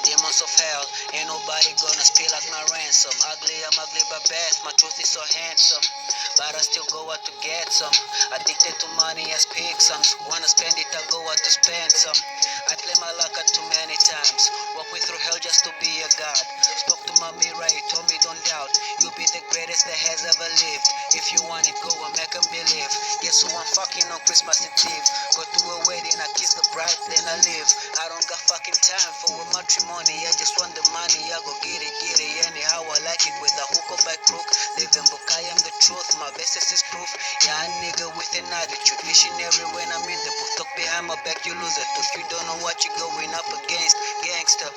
demons of hell, ain't nobody gonna steal like my ransom. Ugly, I'm ugly but best, my truth is so handsome. But I still go out to get some. Addicted to money as pigsons. Wanna spend it, I go out to spend some. I play my luck out too many times. Walk me through hell just to be a god. Spoke to my mirror, he told me don't doubt. You'll be the greatest that has ever lived. If you want it, go and make 'em believe. Guess who I'm fucking on Christmas Eve? Go to a wedding, I kiss the bride, then I leave. I don't got fucking time for a matrimony. I just want the money, I go get it anyhow I like it. With a hook or by crook, living book, I am the truth. My basis is proof. Yeah, a nigga with an attitude, visionary when I'm in the booth. Talk behind my back, you lose a tooth. You don't know what you're going up against. Gangster,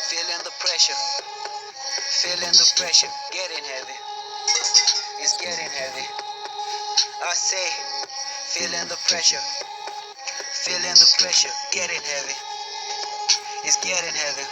feeling the pressure, feeling the pressure, getting heavy. It's getting heavy. I say, feeling the pressure, feeling the pressure, getting heavy. It's getting heavy.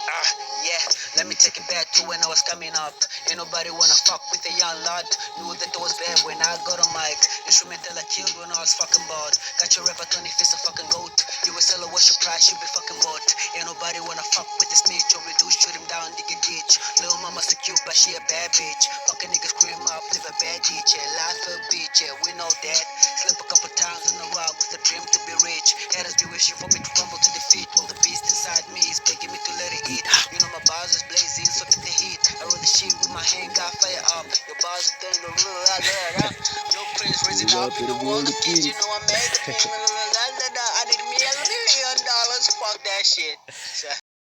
Ah, yeah, let me take it back to when I was coming up. Ain't nobody wanna fuck with a young lad. Knew that I was bad when I got a mic. Instrumental I killed when I was fucking bored. Got your rapper 20 fists a fucking goat. You a seller, what's your price? You be fucking bought. Ain't nobody wanna fuck with the snitch. Or we do shoot him down, dig a ditch. Little mama so cute, but she a bad bitch. Fucking niggas scream up, live a bad ditch. Yeah, life a bitch, yeah, we know that. Slip a couple times in a row with a dream to be rich. Haters be wishing for me to crumble to defeat. Well, the beast inside me is begging me to let it eat. You know my bars is blazing, so take the heat. I roll the shit with my hand, got fire up. Your bars are turning the real up. No prince raising up in the world of kids. You know I made the king. I need $1 million. Fuck that shit.